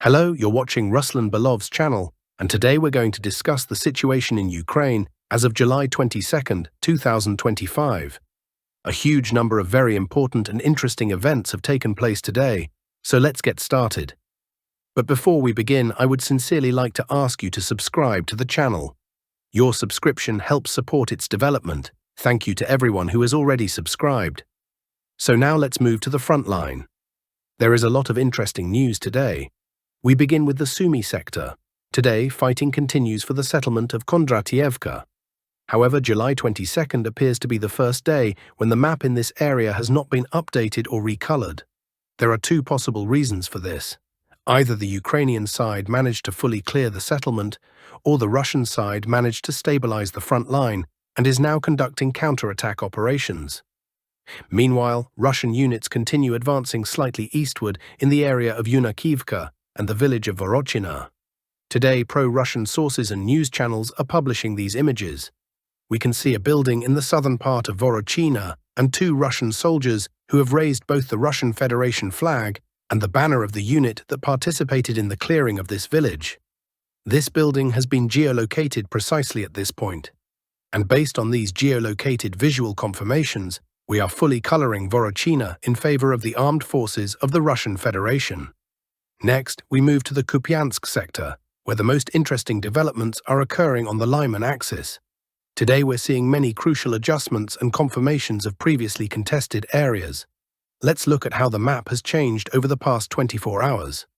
Hello, you're watching Ruslan Belov's channel, and today we're going to discuss the situation in Ukraine as of July 22nd, 2025. A huge number of very important and interesting events have taken place today, so let's get started. But before we begin, I would sincerely like to ask you to subscribe to the channel. Your subscription helps support its development. Thank you to everyone who has already subscribed. So now let's move to the front line. There is a lot of interesting news today. We begin with the Sumy sector. Today, fighting continues for the settlement of Kondratievka. However, July 22nd appears to be the first day when the map in this area has not been updated or recolored. There are two possible reasons for this. Either the Ukrainian side managed to fully clear the settlement, or the Russian side managed to stabilize the front line and is now conducting counterattack operations. Meanwhile, Russian units continue advancing slightly eastward in the area of Yunakivka and the village of Voracina. Today, pro-Russian sources and news channels are publishing these images. We can see a building in the southern part of Voracina and two Russian soldiers who have raised both the Russian Federation flag and the banner of the unit that participated in the clearing of this village. This building has been geolocated precisely at this point. And based on these geolocated visual confirmations, we are fully coloring Voracina in favor of the armed forces of the Russian Federation. Next, we move to the Kupansk sector, where the most interesting developments are occurring on the Lyman axis. Today we're seeing many crucial adjustments and confirmations of previously contested areas. Let's look at how the map has changed over the past 24 hours.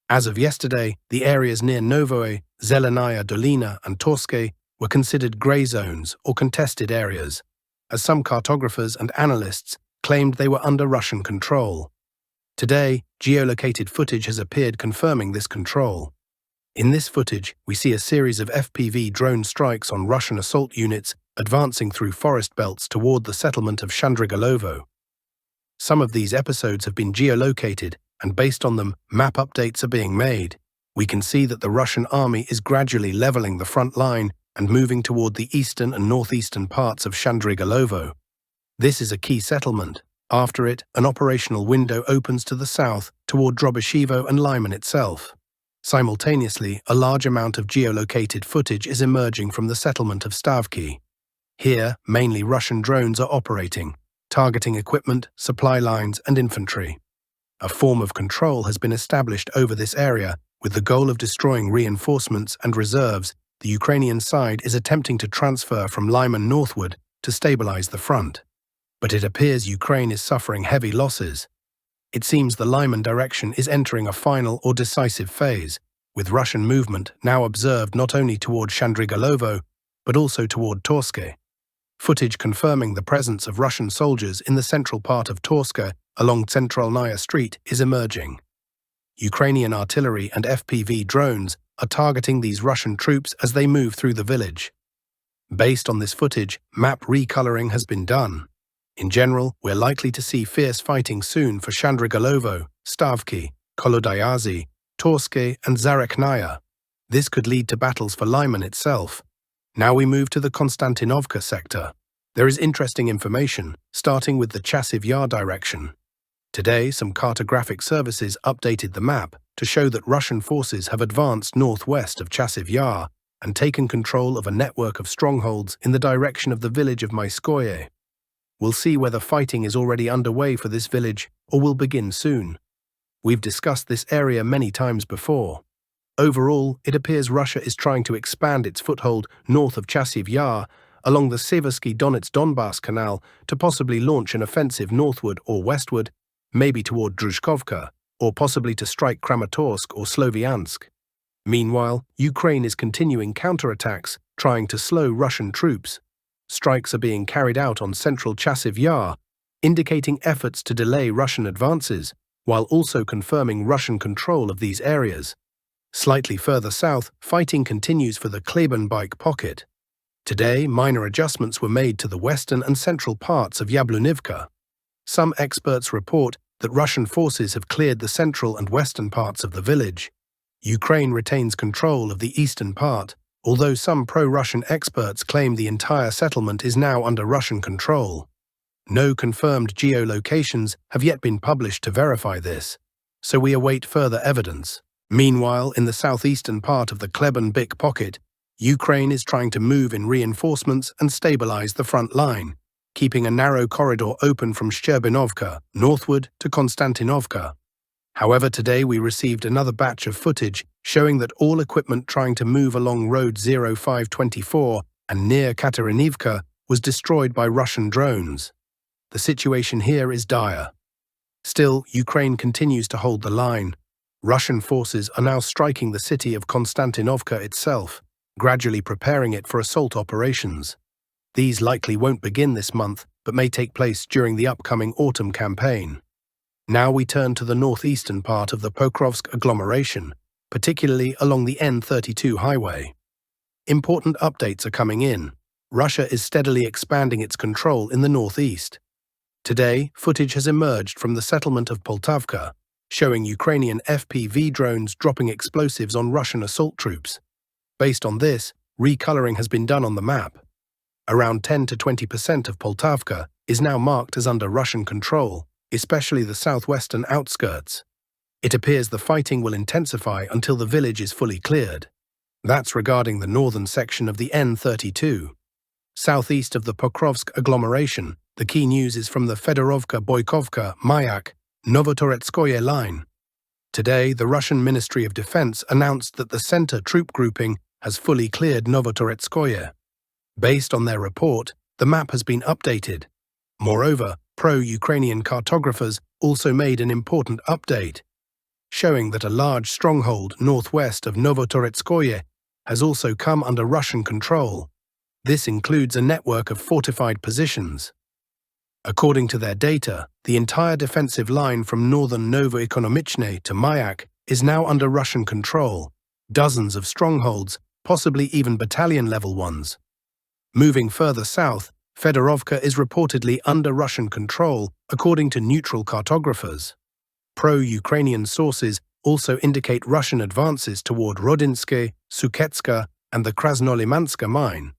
As of yesterday, the areas near Novoe, Zelenaya Dolina and Torske were considered grey zones or contested areas, as some cartographers and analysts claimed they were under Russian control. Today, geolocated footage has appeared confirming this control. In this footage, we see a series of FPV drone strikes on Russian assault units advancing through forest belts toward the settlement of Shandrigalovo. Some of these episodes have been geolocated, and based on them, map updates are being made. We can see that the Russian army is gradually leveling the front line and moving toward the eastern and northeastern parts of Shandrigalovo. This is a key settlement. After it, an operational window opens to the south toward Drobyshevo and Lyman itself. Simultaneously, a large amount of geolocated footage is emerging from the settlement of Stavki. Here, mainly Russian drones are operating, targeting equipment, supply lines, and infantry. A form of control has been established over this area with the goal of destroying reinforcements and reserves. The Ukrainian side is attempting to transfer from Lyman northward to stabilize the front. But it appears Ukraine is suffering heavy losses. It seems the Lyman direction is entering a final or decisive phase, with Russian movement now observed not only toward Shandrigalovo, but also toward Torske. Footage confirming the presence of Russian soldiers in the central part of Torske along Centralnaya Street is emerging. Ukrainian artillery and FPV drones are targeting these Russian troops as they move through the village. Based on this footage, map recoloring has been done. In general, we're likely to see fierce fighting soon for Shandrigalovo, Stavki, Kolodyazi, Torske and Zarekhnaya. This could lead to battles for Lyman itself. Now we move to the Konstantinovka sector. There is interesting information, starting with the Chassiva direction. Today, some cartographic services updated the map to show that Russian forces have advanced northwest of Chassiva and taken control of a network of strongholds in the direction of the village of Maiskoye. We'll see whether fighting is already underway for this village or will begin soon. We've discussed this area many times before. Overall, it appears Russia is trying to expand its foothold north of Chassiva along the Seversky-Donetsk-Donbass Canal to possibly launch an offensive northward or westward, maybe toward Druzhkovka, or possibly to strike Kramatorsk or Sloviansk. Meanwhile, Ukraine is continuing counterattacks, trying to slow Russian troops. Strikes are being carried out on central Chassiva, indicating efforts to delay Russian advances, while also confirming Russian control of these areas. Slightly further south, fighting continues for the Klebenbike pocket. Today, minor adjustments were made to the western and central parts of Yablunivka. Some experts report that Russian forces have cleared the central and western parts of the village. Ukraine retains control of the eastern part, although some pro-Russian experts claim the entire settlement is now under Russian control. No confirmed geolocations have yet been published to verify this, so we await further evidence. Meanwhile, in the southeastern part of the Kleban-Bik pocket, Ukraine is trying to move in reinforcements and stabilize the front line, keeping a narrow corridor open from Sherbanovka northward to Konstantinovka. However, today we received another batch of footage showing that all equipment trying to move along Road 0524 and near Katerinivka was destroyed by Russian drones. The situation here is dire. Still, Ukraine continues to hold the line. Russian forces are now striking the city of Konstantinovka itself, gradually preparing it for assault operations. These likely won't begin this month, but may take place during the upcoming autumn campaign. Now we turn to the northeastern part of the Pokrovsk agglomeration, particularly along the N32 highway. Important updates are coming in. Russia is steadily expanding its control in the northeast. Today, footage has emerged from the settlement of Poltavka, showing Ukrainian FPV drones dropping explosives on Russian assault troops. Based on this, recoloring has been done on the map. Around 10 to 20% of Poltavka is now marked as under Russian control, especially the southwestern outskirts. It appears the fighting will intensify until the village is fully cleared. That's regarding the northern section of the N32. Southeast of the Pokrovsk agglomeration, the key news is from the Fedorovka-Boykovka-Mayak Novotoretskoye line. Today, the Russian Ministry of Defense announced that the center troop grouping has fully cleared Novotoretskoye. Based on their report, the map has been updated. Moreover, pro-Ukrainian cartographers also made an important update, showing that a large stronghold northwest of Novotoretskoye has also come under Russian control. This includes a network of fortified positions. According to their data, the entire defensive line from northern Novoekonomichne to Mayak is now under Russian control, dozens of strongholds, possibly even battalion-level ones. Moving further south, Fedorovka is reportedly under Russian control, according to neutral cartographers. Pro-Ukrainian sources also indicate Russian advances toward Rodinske, Suketska, and the Krasnolimanska mine.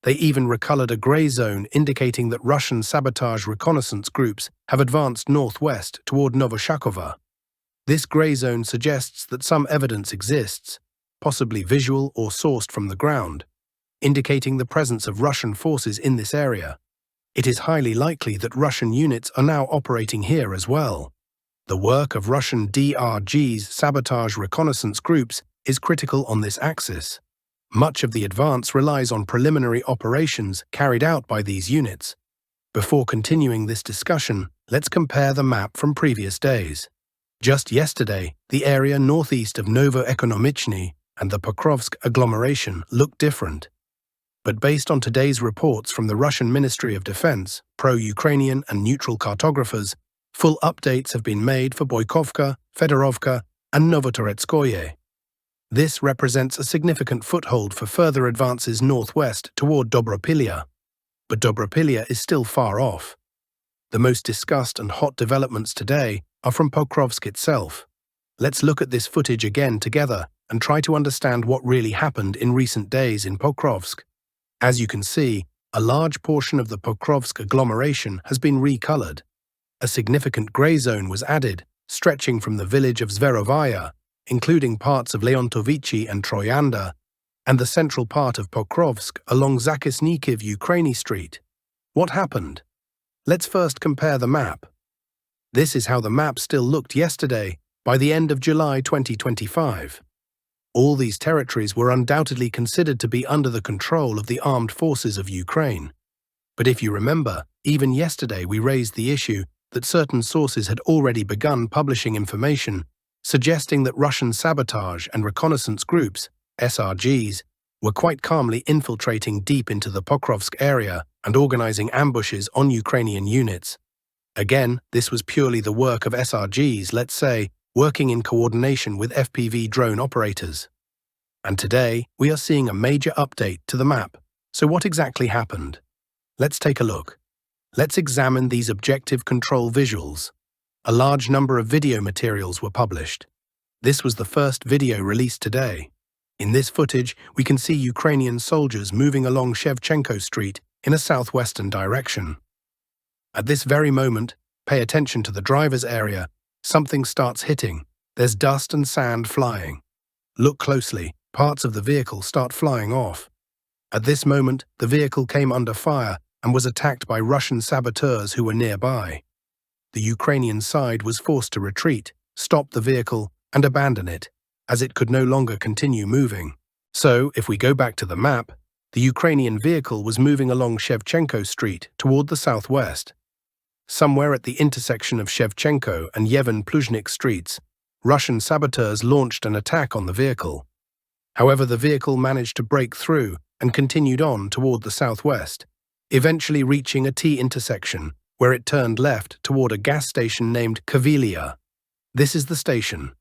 They even recolored a grey zone indicating that Russian sabotage reconnaissance groups have advanced northwest toward Novoshakova. This grey zone suggests that some evidence exists, possibly visual or sourced from the ground, indicating the presence of Russian forces in this area. It is highly likely that Russian units are now operating here as well. The work of Russian DRG's sabotage reconnaissance groups is critical on this axis. Much of the advance relies on preliminary operations carried out by these units. Before continuing this discussion, let's compare the map from previous days. Just yesterday, the area northeast of Novoekonomichny and the Pokrovsk agglomeration looked different. But based on today's reports from the Russian Ministry of Defense, pro-Ukrainian and neutral cartographers, full updates have been made for Boykovka, Fedorovka, and Novotoretskoye. This represents a significant foothold for further advances northwest toward Dobropilya. But Dobropilya is still far off. The most discussed and hot developments today are from Pokrovsk itself. Let's look at this footage again together and try to understand what really happened in recent days in Pokrovsk. As you can see, a large portion of the Pokrovsk agglomeration has been recolored. A significant grey zone was added, stretching from the village of Zverovaya, including parts of Leontovichi and Troyanda, and the central part of Pokrovsk along Zakisnikiv Ukraini Street. What happened? Let's first compare the map. This is how the map still looked yesterday, by the end of July 2025. All these territories were undoubtedly considered to be under the control of the armed forces of Ukraine. But if you remember, even yesterday we raised the issue that certain sources had already begun publishing information suggesting that Russian sabotage and reconnaissance groups, SRGs, were quite calmly infiltrating deep into the Pokrovsk area and organizing ambushes on Ukrainian units. Again, this was purely the work of SRGs, let's say, working in coordination with FPV drone operators. And today, we are seeing a major update to the map. So what exactly happened? Let's take a look. Let's examine these objective control visuals. A large number of video materials were published. This was the first video released today. In this footage, we can see Ukrainian soldiers moving along Shevchenko Street in a southwestern direction. At this very moment, pay attention to the driver's area. Something starts hitting. There's dust and sand flying. Look closely, parts of the vehicle start flying off. At this moment, the vehicle came under fire and was attacked by Russian saboteurs who were nearby. The Ukrainian side was forced to retreat, stop the vehicle, and abandon it, as it could no longer continue moving. So, if we go back to the map, the Ukrainian vehicle was moving along Shevchenko Street toward the southwest. Somewhere at the intersection of Shevchenko and Yevhen Pluzhnik streets, Russian saboteurs launched an attack on the vehicle. However, the vehicle managed to break through and continued on toward the southwest, eventually reaching a T intersection where it turned left toward a gas station named Kavilia. This is the station.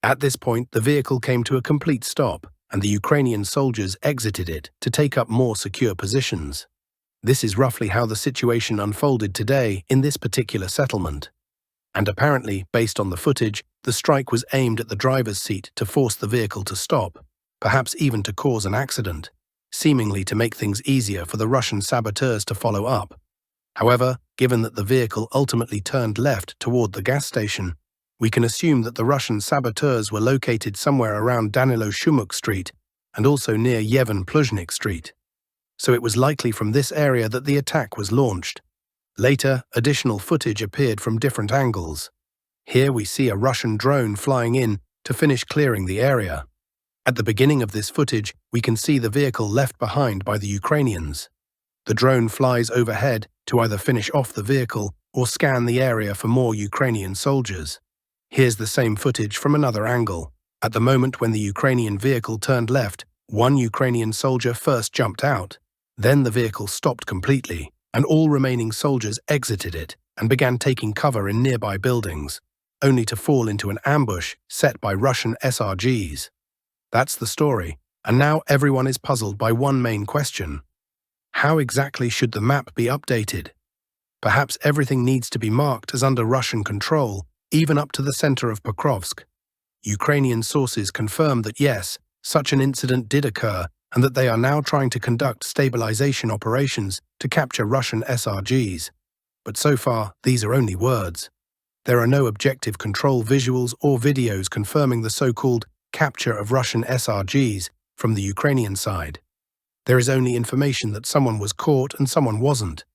At this point, the vehicle came to a complete stop, and the Ukrainian soldiers exited it to take up more secure positions. This is roughly how the situation unfolded today in this particular settlement. And apparently, based on the footage, the strike was aimed at the driver's seat to force the vehicle to stop, perhaps even to cause an accident, seemingly to make things easier for the Russian saboteurs to follow up. However, given that the vehicle ultimately turned left toward the gas station, we can assume that the Russian saboteurs were located somewhere around Danilo Shumuk Street and also near Yevhen Pluzhnik Street. So it was likely from this area that the attack was launched. Later, additional footage appeared from different angles. Here we see a Russian drone flying in to finish clearing the area. At the beginning of this footage, we can see the vehicle left behind by the Ukrainians. The drone flies overhead to either finish off the vehicle or scan the area for more Ukrainian soldiers. Here's the same footage from another angle. At the moment when the Ukrainian vehicle turned left, one Ukrainian soldier first jumped out. Then the vehicle stopped completely, and all remaining soldiers exited it and began taking cover in nearby buildings, only to fall into an ambush set by Russian SRGs. That's the story, and now everyone is puzzled by one main question. How exactly should the map be updated? Perhaps everything needs to be marked as under Russian control, even up to the center of Pokrovsk. Ukrainian sources confirm that yes, such an incident did occur and that they are now trying to conduct stabilization operations to capture Russian SRGs. But so far, these are only words. There are no objective control visuals or videos confirming the so-called capture of Russian SRGs from the Ukrainian side. There is only information that someone was caught and someone wasn't.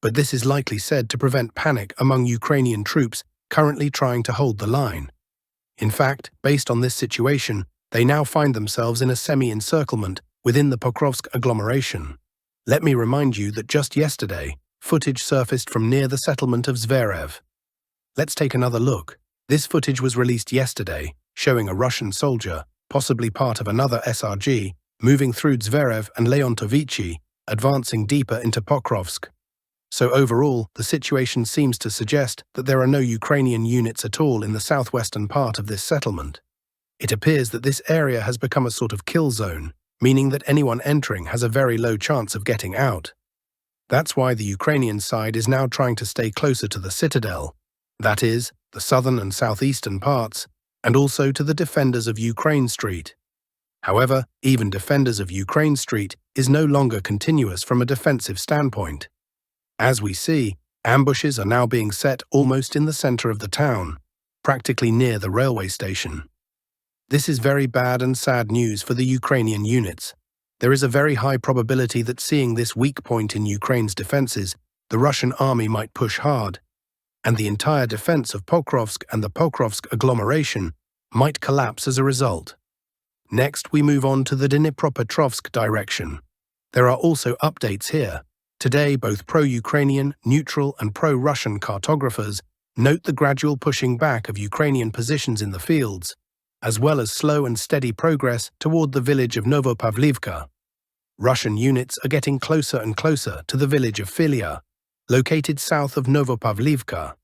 But this is likely said to prevent panic among Ukrainian troops currently trying to hold the line. In fact, based on this situation, they now find themselves in a semi-encirclement within the Pokrovsk agglomeration. Let me remind you that just yesterday, footage surfaced from near the settlement of Zverev. Let's take another look. This footage was released yesterday, showing a Russian soldier, possibly part of another SRG, moving through Zverev and Leontovichi, advancing deeper into Pokrovsk. So overall, the situation seems to suggest that there are no Ukrainian units at all in the southwestern part of this settlement. It appears that this area has become a sort of kill zone, meaning that anyone entering has a very low chance of getting out. That's why the Ukrainian side is now trying to stay closer to the citadel, that is, the southern and southeastern parts, and also to the defenders of Ukraine Street. However, even defenders of Ukraine Street is no longer continuous from a defensive standpoint. As we see, ambushes are now being set almost in the center of the town, practically near the railway station. This is very bad and sad news for the Ukrainian units. There is a very high probability that seeing this weak point in Ukraine's defenses, the Russian army might push hard, and the entire defense of Pokrovsk and the Pokrovsk agglomeration might collapse as a result. Next, we move on to the Dnipropetrovsk direction. There are also updates here. Today, both pro-Ukrainian, neutral, and pro-Russian cartographers note the gradual pushing back of Ukrainian positions in the fields, as well as slow and steady progress toward the village of Novopavlivka. Russian units are getting closer and closer to the village of Filia, located south of Novopavlivka.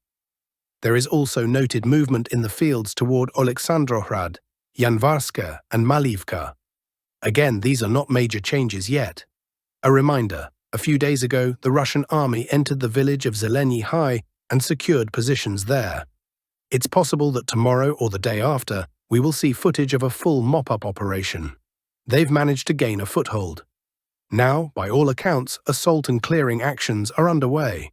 There is also noted movement in the fields toward Oleksandrohrad, Yanvarska, and Malivka. Again, these are not major changes yet. A reminder, a few days ago, the Russian army entered the village of Zeleny High and secured positions there. It's possible that tomorrow or the day after, we will see footage of a full mop-up operation. They've managed to gain a foothold. Now, by all accounts, assault and clearing actions are underway.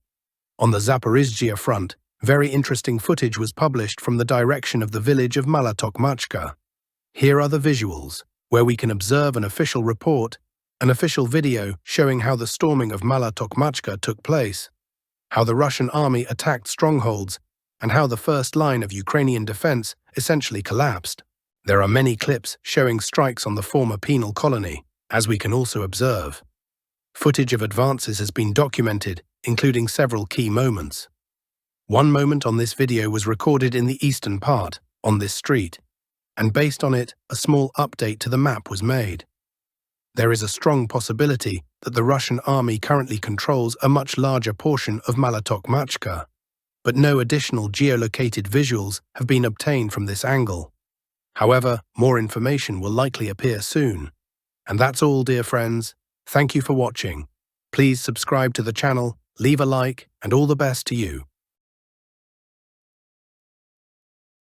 On the Zaporizhzhia front, Very interesting footage was published from the direction of the village of Malotokmachka. Here are the visuals, where we can observe an official report, an official video showing how the storming of Malotokmachka took place, how the Russian army attacked strongholds, and how the first line of Ukrainian defense essentially collapsed. There are many clips showing strikes on the former penal colony, as we can also observe. Footage of advances has been documented, including several key moments. One moment on this video was recorded in the eastern part, on this street, and based on it, a small update to the map was made. There is a strong possibility that the Russian army currently controls a much larger portion of Malotokmachka, but no additional geolocated visuals have been obtained from this angle. However, more information will likely appear soon. And that's all, dear friends. Thank you for watching. Please subscribe to the channel, leave a like, and all the best to you.